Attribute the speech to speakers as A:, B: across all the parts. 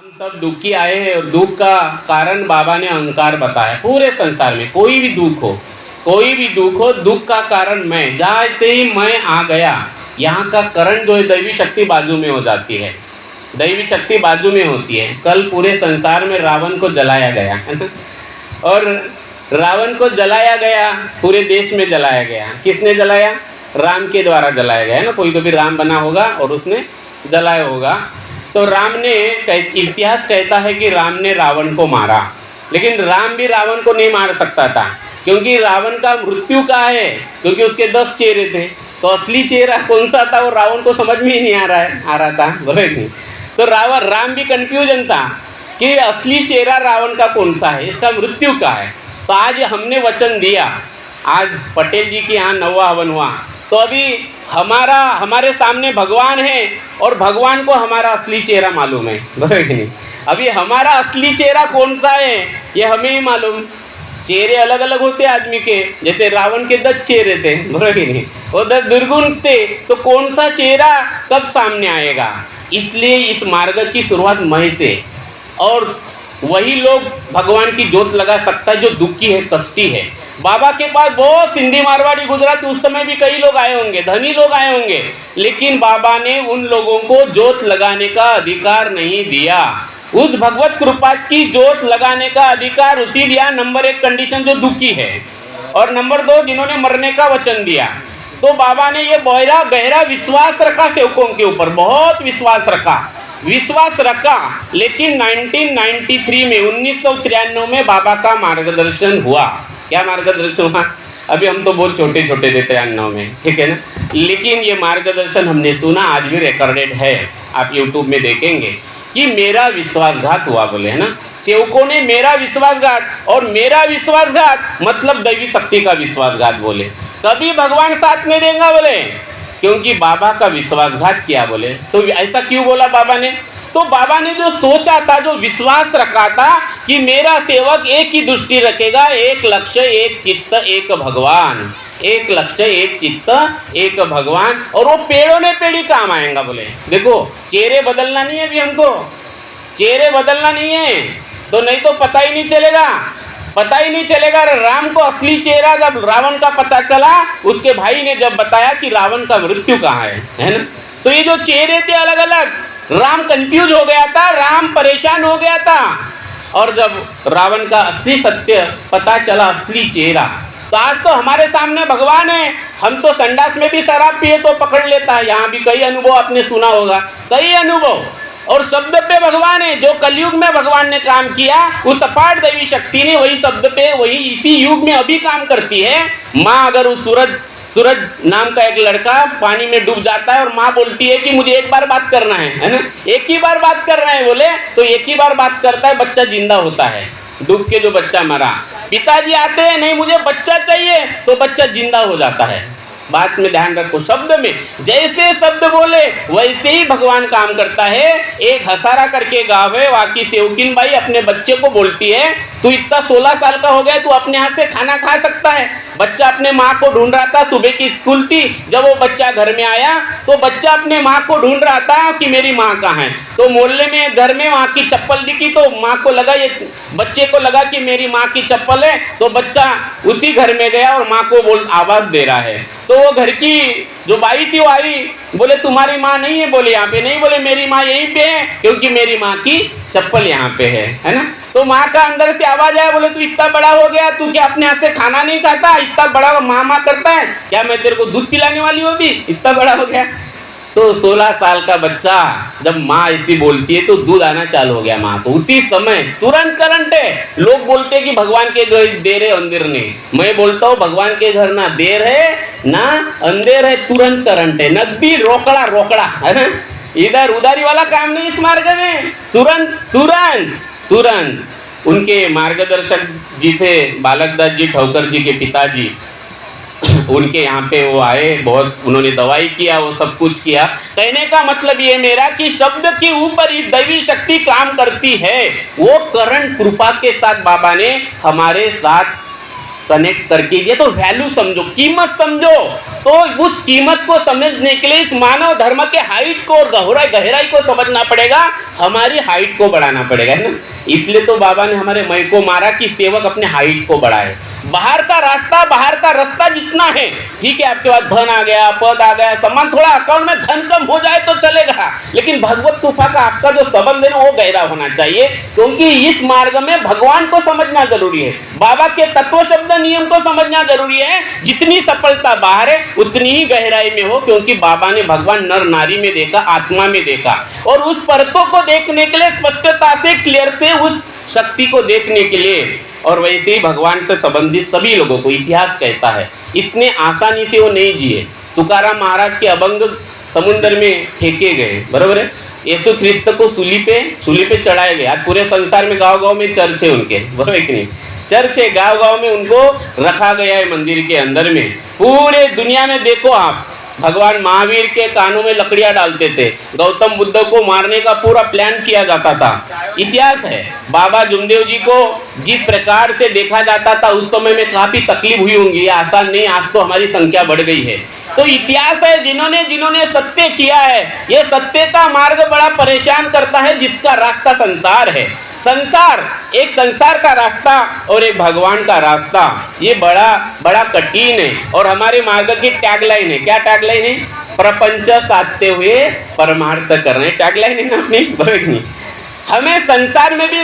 A: हम सब दुखी आए हैं और दुख का कारण बाबा ने अहंकार बताया। पूरे संसार में कोई भी दुख हो, दुख का कारण मैं, जहाँ से ही मैं आ गया, यहाँ का करंट जो है दैवी शक्ति बाजू में हो जाती है, दैवी शक्ति बाजू में होती है। कल पूरे संसार में रावण को जलाया गया है ना, और रावण को जलाया गया, पूरे देश में जलाया गया। किसने जलाया? राम के द्वारा जलाया गया है ना। कोई तो भी राम बना होगा और उसने जलाया होगा। तो राम ने, इतिहास कहता है कि राम ने रावण को मारा, लेकिन राम भी रावण को नहीं मार सकता था, क्योंकि रावण का मृत्यु कहाँ है? क्योंकि उसके 10 चेहरे थे। तो असली चेहरा कौन सा था वो रावण को समझ में ही नहीं आ रहा था, बराबर। तो राम भी कंफ्यूजन था कि असली चेहरा रावण का कौन सा है, इसका मृत्यु का है। तो आज हमने वचन दिया, आज पटेल जी के यहाँ 9वां हवन हुआ, तो अभी हमारे सामने भगवान है और भगवान को हमारा असली चेहरा मालूम है, बराबर कि नहीं? अभी हमारा असली चेहरा कौन सा है ये हमें ही मालूम। चेहरे अलग अलग होते आदमी के, जैसे रावण के 10 चेहरे थे, बराबर कि नहीं? वो 10 दुर्गुण थे, तो कौन सा चेहरा कब सामने आएगा? इसलिए इस मार्ग की शुरुआत मैं से, और वही लोग भगवान की जोत लगा सकता है जो दुखी है, कष्टी है। बाबा के पास बहुत सिंधी, मारवाड़ी, गुजराती उस समय भी कई लोग आए होंगे, धनी लोग आए होंगे, लेकिन बाबा ने उन लोगों को जोत लगाने का अधिकार नहीं दिया। उस भगवत कृपा की जोत लगाने का अधिकार उसी दिया। नंबर 1 कंडीशन जो दुखी है, और नंबर 2 जिन्होंने मरने का वचन दिया। तो बाबा ने ये गहरा विश्वास रखा सेवकों के ऊपर, बहुत विश्वास रखा। लेकिन 1993 में 1993 में बाबा का मार्गदर्शन हुआ। क्या मार्गदर्शन हुआ? अभी हम तो बहुत छोटे थे 93 में, ठीक है ना, लेकिन ये मार्गदर्शन हमने सुना, आज भी रिकॉर्डेड है, आप यूट्यूब में देखेंगे कि मेरा विश्वासघात हुआ बोले, है ना। सेवकों ने मेरा विश्वासघात, और मेरा विश्वासघात मतलब दैवी शक्ति का विश्वासघात बोले। कभी भगवान साथ नहीं देगा बोले, क्योंकि बाबा का विश्वासघात किया बोले। तो ऐसा क्यों बोला बाबा ने? तो बाबा ने जो सोचा था, जो विश्वास रखा था कि मेरा सेवक एक ही दृष्टि रखेगा, एक लक्ष्य, एक चित्त, एक भगवान, एक लक्ष्य, एक चित्त, एक भगवान, और वो पेड़ों ने पेड़ी काम आएगा बोले। देखो, चेहरे बदलना नहीं है अभी हमको, चेहरे बदलना नहीं है, तो नहीं तो पता ही नहीं चलेगा। राम को असली चेहरा जब रावण का पता चला, उसके भाई ने जब बताया कि रावण का मृत्यु कहाँ है ना, तो ये जो चेहरे थे अलग अलग, राम कंफ्यूज हो गया था, राम परेशान हो गया था। और जब रावण का असली सत्य पता चला, असली चेहरा, तो आज तो हमारे सामने भगवान है। हम तो संडास में भी शराब पिए तो पकड़ लेता है, यहाँ भी कई अनुभव आपने सुना होगा, कई अनुभव। और शब्द पे भगवान है, जो कलयुग में भगवान ने काम किया, उस अपार दैवी शक्ति ने वही शब्द पे, वही इसी युग में अभी काम करती है। माँ, अगर उस सूरज नाम का एक लड़का पानी में डूब जाता है और माँ बोलती है कि मुझे एक बार बात करना है ना, एक ही बार बात करना है बोले, तो एक ही बार बात करता है, बच्चा जिंदा होता है। डूब के जो बच्चा मरा, पिताजी आते हैं, नहीं मुझे बच्चा चाहिए, तो बच्चा जिंदा हो जाता है। बात में ध्यान रखो, शब्द में जैसे शब्द बोले वैसे ही भगवान काम करता है। एक हसारा करके गाँव है, वहाँ की सेवकिन बाई अपने बच्चे को बोलती है, तू इतना 16 साल का हो गया, तू अपने हाथ से खाना खा सकता है। बच्चा अपने माँ को ढूंढ रहा था, सुबह की स्कूल थी, जब वो बच्चा घर में आया तो बच्चा अपने माँ को ढूंढ रहा था कि मेरी माँ कहाँ है। तो मोहल्ले में, घर में वहाँ की चप्पल दिखी, तो माँ को लगा, ये बच्चे को लगा कि मेरी माँ की चप्पल है, तो बच्चा उसी घर में गया और माँ को आवाज़ दे रहा है। तो वो घर की जो बाई थी वो आई, बोले तुम्हारी माँ नहीं है? बोले यहाँ पे नहीं। बोले मेरी माँ यहीं पे है, क्योंकि मेरी माँ की चप्पल यहाँ पे है ना। तो माँ का अंदर से आवाज आया, बोले तू इतना बड़ा हो गया, तू क्या अपने हाथ से खाना नहीं खाता? इतना बड़ा माँ करता है क्या? मैं तेरे को दूध पिलाने वाली हूँ, अभी इतना बड़ा हो गया। तो 16 साल का बच्चा जब माँ ऐसी बोलती है तो दूध आना चालू हो गया माँ को। उसी समय तुरंत करंट है। लोग बोलते हैं कि भगवान के घर देर है अंधेर नहीं, मैं बोलता हूँ भगवान के घर ना देर है ना अंधेर है, तुरंत करंट है। नकदी रोकड़ा है ना, इधर उधारी वाला काम नहीं इस मार्ग में। तुरंत उनके मार्गदर्शक जी थे बालकदास जी ठौकर जी के पिताजी, उनके यहाँ पे वो आए, बहुत उन्होंने दवाई किया, वो सब कुछ किया। कहने का मतलब ये मेरा कि शब्द के ऊपर ही दैवी शक्ति काम करती है। वो करंट कृपा के साथ बाबा ने हमारे साथ कनेक्ट करके दिया। तो वैल्यू समझो, कीमत समझो। तो उस कीमत को समझने के लिए इस मानव धर्म के हाइट को और गहराई को समझना पड़ेगा, हमारी हाइट को बढ़ाना पड़ेगा, है ना। इसलिए तो बाबा ने हमारे मय को मारा कि सेवक अपने हाइट को बढ़ाए। बाहर का रास्ता जितना है, ठीक है, आपके पास धन आ गया, पद आ गया, सम्मान, थोड़ा अकाउंट में धन कम हो जाए तो चलेगा, लेकिन भगवत कृपा का आपका जो संबंध है ना वो गहरा होना चाहिए, क्योंकि इस मार्ग में भगवान को समझना जरूरी है, बाबा के तत्व शब्द नियम को समझना जरूरी है। जितनी सफलता बाहर है उतनी ही गहराई में हो, क्योंकि बाबा ने भगवान नर नारी में देखा, आत्मा में देखा, और उस परतों को देखने के लिए स्पष्टता से, क्लियर से उस शक्ति को देखने के लिए, और वैसे ही भगवान से संबंधित सभी लोगों को इतिहास कहता है इतने आसानी से वो नहीं जिए। तुकाराम महाराज के अभंग समुद्र में फेंके गए, बरोबर है। यीशु ख्रिस्त को सूली पे चढ़ाए गए। आज पूरे संसार में गांव-गांव में चर्च है उनके, बरोबर है कि नहीं, चर्च है, गांव-गांव में उनको रखा गया है मंदिर के अंदर में। पूरे दुनिया में देखो आप, भगवान महावीर के कानों में लकड़ियां डालते थे, गौतम बुद्ध को मारने का पूरा प्लान किया जाता था, इतिहास है। बाबा जुमदेव जी को जिस प्रकार से देखा जाता था उस समय में काफी तकलीफ हुई होंगी, आसान नहीं, आज तो हमारी संख्या बढ़ गई है। तो इतिहास है, जिन्होंने सत्य किया है। ये सत्य का मार्ग बड़ा परेशान करता है, जिसका रास्ता संसार है। एक संसार का रास्ता और एक भगवान का रास्ता, ये बड़ा कठिन है। और हमारे मार्ग की टैगलाइन है, क्या टैगलाइन है? प्रपंच साधते हुए परमार्थ करना है, टैगलाइन है ना अपनी, बराबर नहीं। हमें संसार में भी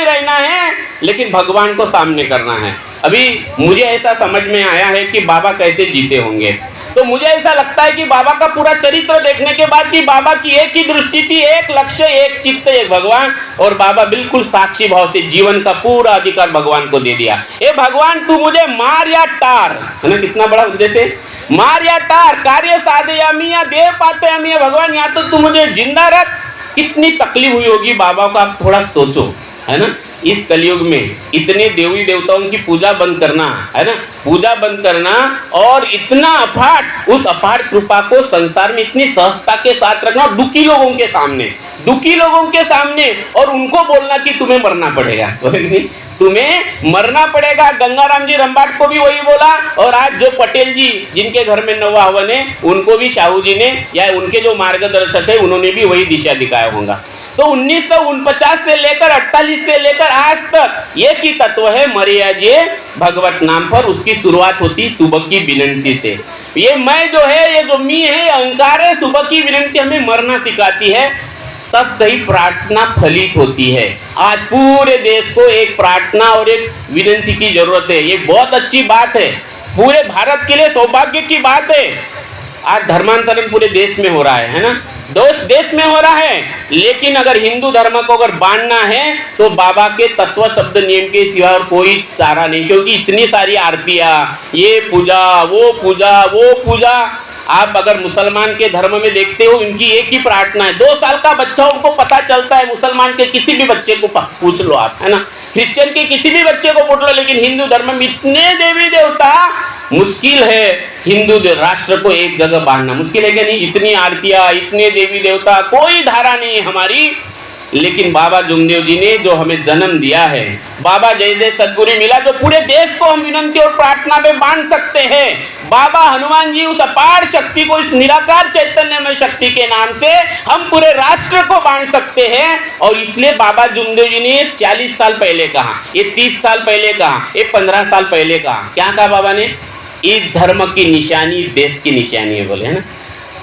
A: रहना है, लेकिन भगवान को सामने करना है। अभी मुझे ऐसा समझ में आया है कि बाबा कैसे जीते होंगे, तो मुझे ऐसा लगता है कि बाबा का पूरा चरित्र देखने के बाद कि बाबा की एक ही दृष्टि थी, एक लक्ष्य, एक चित्त, एक भगवान, और बाबा बिल्कुल साक्षी भाव से जीवन का पूरा अधिकार भगवान को दे दिया। ए भगवान, तू मुझे मार या टार, है ना, कितना बड़ा उद्देश्य है, मार या टार, कार्य साधयामी या देव पातयामी, भगवान या तो तू मुझे जिंदा रख। कितनी तकलीफ हुई होगी बाबा को, आप थोड़ा सोचो, है ना। इस कलयुग में इतने देवी देवताओं की पूजा बंद करना, है ना, पूजा बंद करना, और इतना अपाट, उस अपाट कृपा को संसार में इतनी सहजता के साथ रखना, दुखी लोगों के सामने, और उनको बोलना कि तुम्हें मरना पड़ेगा, तुम्हें मरना पड़ेगा। गंगाराम जी रंबाट को भी वही बोला, और आज जो पटेल जी जिनके घर में नवा हवन है, उनको भी शाहू जी ने, या उनके जो मार्गदर्शक है, उन्होंने भी वही दिशा दिखाया होगा। तो 1949 से लेकर 48 से लेकर आज तक एक ही तत्व है, मर्याजे भगवत नाम पर। उसकी शुरुआत होती सुबह की विनंती से। ये मैं जो है, ये जो मी है, अहंकार है, सुबह की विनंती हमें मरना सिखाती है, तब कहीं प्रार्थना फलित होती है। आज पूरे देश को एक प्रार्थना और एक विनंती की जरूरत है। ये बहुत अच्छी बात है, पूरे भारत के लिए सौभाग्य की बात है। आज धर्मांतरण पूरे देश में हो रहा है ना, देश में हो रहा है, लेकिन अगर हिंदू धर्म को अगर बांधना है तो बाबा के तत्व शब्द नियम के सिवा और कोई चारा नहीं, क्योंकि इतनी सारी आरतियां, ये पूजा, वो पूजा। आप अगर मुसलमान के धर्म में देखते हो, इनकी एक ही प्रार्थना है। 2 साल का बच्चा उनको पता चलता है, मुसलमान के किसी भी बच्चे को पूछ लो आप, है ना, क्रिश्चियन के किसी भी बच्चे को पूछ लो, लेकिन हिंदू धर्म में इतने देवी देवता, मुश्किल है हिंदू राष्ट्र को एक जगह बांधना, मुश्किल है कि नहीं। इतनी आरतियां, इतने देवी देवता, कोई धारा नहीं है हमारी। लेकिन बाबा जुमदेव जी ने जो हमें जन्म दिया है, बाबा जैसे सदगुरु मिला, जो पूरे देश को हम विनंती और प्रार्थना पे बांध सकते हैं। बाबा हनुमान जी उस अपार शक्ति को, इस निराकार चैतन्यमय शक्ति के नाम से हम पूरे राष्ट्र को बांध सकते हैं। और इसलिए बाबा जुमदेव जी ने 40 साल पहले कहा, ये 30 साल पहले कहा, ये 15 साल पहले कहा, क्या कहा बाबा ने? इस धर्म की निशानी देश की निशानी है, बोले, है ना।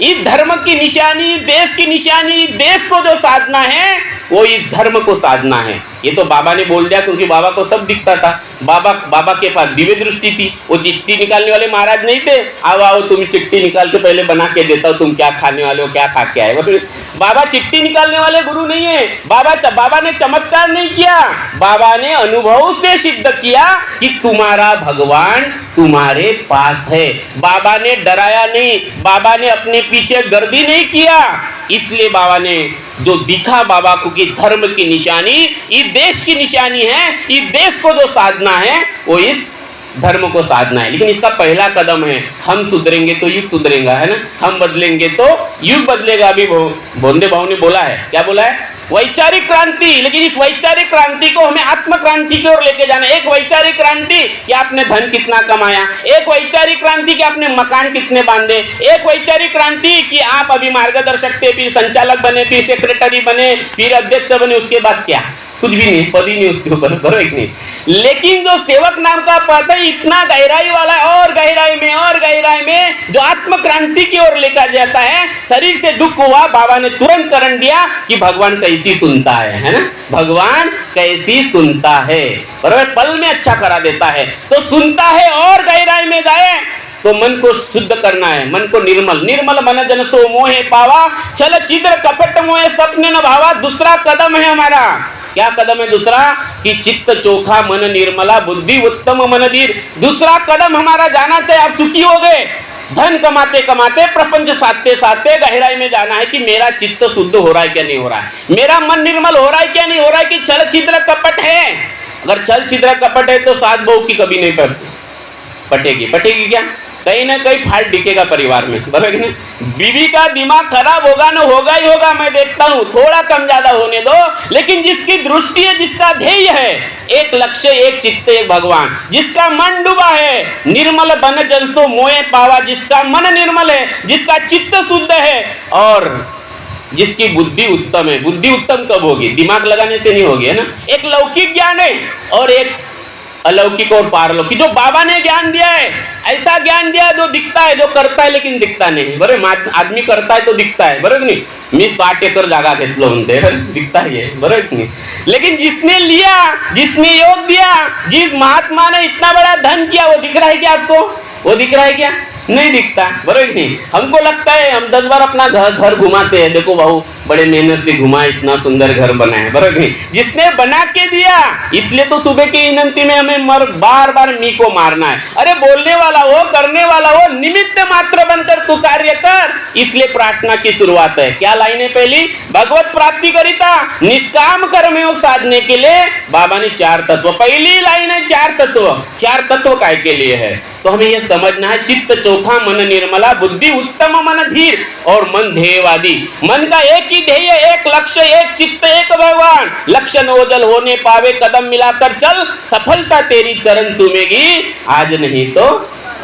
A: इस धर्म की निशानी, देश की निशानी, देश को जो साधना है वो इस धर्म को साधना है। ये तो बाबा ने बोल दिया, क्योंकि बाबा को सब दिखता था। बाबा के पास दिव्य दृष्टि थी। वो चिट्ठी निकालने वाले महाराज नहीं थे, आओ तुम चिट्ठी निकाल के पहले बना के देता हूँ, तुम क्या खाने वाले हो, क्या खा के आए। बाबा चिट्ठी निकालने वाले गुरु नहीं है। बाबा ने चमत्कार नहीं किया, बाबा ने अनुभव से सिद्ध किया कि तुम्हारा भगवान तुम्हारे पास है। बाबा ने डराया नहीं, बाबा ने अपने पीछे गर्दी नहीं किया। इसलिए बाबा ने जो दिखा बाबा को कि धर्म की निशानी इस देश की निशानी है, इस देश को जो साधना है वो इस धर्म को साधना है। लेकिन इसका पहला कदम है, हम सुधरेंगे तो युग सुधरेगा, है ना, हम बदलेंगे तो युग बदलेगा। अभी बोंदे भाव ने बोला है, क्या बोला है? वैचारिक क्रांति, लेकिन इस वैचारिक क्रांति को हमें आत्म क्रांति की ओर लेके जाना। एक वैचारिक क्रांति कि आपने धन कितना कमाया, एक वैचारिक क्रांति कि आपने मकान कितने बांधे, एक वैचारिक क्रांति कि आप अभी मार्गदर्शक थे, फिर संचालक बने, फिर सेक्रेटरी बने, फिर अध्यक्ष बने, उसके बाद क्या, कुछ भी नहीं, पद ही नहीं उसके ऊपर, बराबर नहीं। लेकिन जो सेवक नाम का पद है इतना गहराई वाला है, और गहराई में जो आत्म क्रांति की ओर लेकर जाता है। शरीर से दुख हुआ, बाबा ने तुरंत करण दिया कि भगवान कैसी सुनता है ना, भगवान कैसी सुनता है, बराबर, पल में अच्छा करा देता है। तो सुनता है और गहराई में जाए तो मन को शुद्ध करना है, मन को निर्मल मन जन सो मोहे पावा, छल छिद्र कपट मोहे सपने न भावा। दूसरा कदम है हमारा, क्या कदम है दूसरा, कि चित्त चोखा मन निर्मला बुद्धि उत्तम मन धीर। दूसरा कदम हमारा जाना चाहिए। आप सुखी हो गए, धन कमाते कमाते, प्रपंच साधते साधते गहराई में जाना है कि मेरा चित्त शुद्ध हो रहा है क्या नहीं हो रहा है, मेरा मन निर्मल हो रहा है क्या नहीं हो रहा है, कि छल छिद्र कपट है। अगर छल छिद्र कपट है तो सास बहू की कभी नहीं पटेगी क्या, कहीं ना कहीं फाल्ट दिखेगा परिवार में, बराबर कि नहीं। बीवी का दिमाग खराब होगा ना, होगा ही होगा, मैं देखता हूँ, थोड़ा कम ज्यादा होने दो, लेकिन जिसकी दृष्टि है, जिसका ध्येय है, एक लक्ष्य, एक चित्त, एक भगवान, जिसका मन डूबा है, निर्मल बन जलसो मोए पावा, जिसका मन निर्मल है, जिसका चित्त शुद्ध है, और जिसकी बुद्धि उत्तम है। बुद्धि उत्तम कब होगी, दिमाग लगाने से नहीं होगी, है ना। एक लौकिक ज्ञान है और एक अलौकिक और पारलौकिक। जो बाबा ने ज्ञान दिया है, ऐसा ज्ञान दिया है जो दिखता है, जो करता है लेकिन दिखता नहीं, बरोबर। आदमी करता है तो दिखता है, बरोबर नहीं। मी 60 एकर जागा घेतलो म्हणते, दिखता ही है, बरोबर नहीं। लेकिन जिसने लिया, जिसने योग दिया, जिस महात्मा ने इतना बड़ा धन किया, वो दिख रहा है क्या आपको, वो दिख रहा है क्या, नहीं दिखता, बरोबर नहीं। हमको लगता है, हम 10 बार अपना घर घुमाते हैं, देखो बहू बड़े मेहनत से घुमा, इतना सुंदर घर बना है, बरोबर नहीं। जिसने बना के दिया, इसलिए तो सुबह की विनंती में हमें बार बार मी को मारना है। अरे बोलने वाला हो, करने वाला हो, निमित्त मात्र बनकर तू कार्य कर, इसलिए प्रार्थना की शुरुआत है। क्या लाइनें पहली, भगवत प्राप्ति करिता निष्काम कर्म साधने के लिए बाबा ने 4 तत्व, पहली लाइन है 4 तत्व। 4 तत्व काय के लिए है, तो हमें यह समझना है, चित्त चोखा मन निर्मला बुद्धि उत्तम मन धीर और मन ध्येयवादी। मन का एक ही ध्येय, एक लक्ष्य, एक चित्त, एक भगवान। लक्ष्य नोजल होने पावे, कदम मिलाकर चल, सफलता तेरी चरण चूमेगी, आज नहीं तो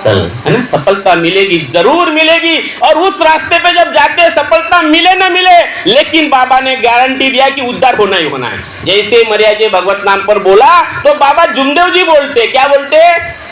A: कल, है ना। सफलता मिलेगी, जरूर मिलेगी, और उस रास्ते पे जब जाते सफलता मिले ना मिले, लेकिन बाबा ने गारंटी दिया कि उद्धार होना ही होना है। जैसे मर्याजे भगवत नाम पर बोला तो बाबा जुमदेव जी बोलते, क्या बोलते,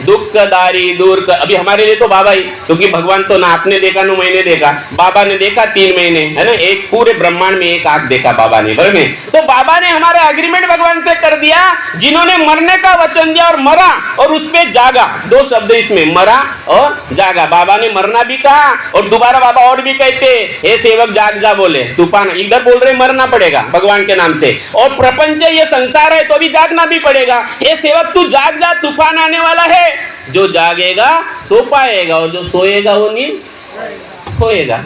A: दुख दारी दूर कर। अभी हमारे लिए तो बाबा ही, क्योंकि भगवान तो ना आपने देखा ना मैंने देखा, बाबा ने देखा 3 महीने, है ना, एक पूरे ब्रह्मांड में एक आंख देखा बाबा ने, बराबर। तो बाबा ने हमारा एग्रीमेंट भगवान से कर दिया, जिन्होंने मरने का वचन दिया और मरा और उस पे जागा, 2 शब्द इसमें, मरा और जागा। बाबा ने मरना भी कहा और दोबारा बाबा और भी कहते, हे सेवक जाग जा, बोले तूफान, इधर बोल रहे मरना पड़ेगा भगवान के नाम से, और प्रपंच ये संसार है तो भी जागना भी पड़ेगा। हे सेवक तू जाग जा, तूफान आने वाला है। जो जागेगा सो पाएगा और जो सोएगा वो नींद खोएगा।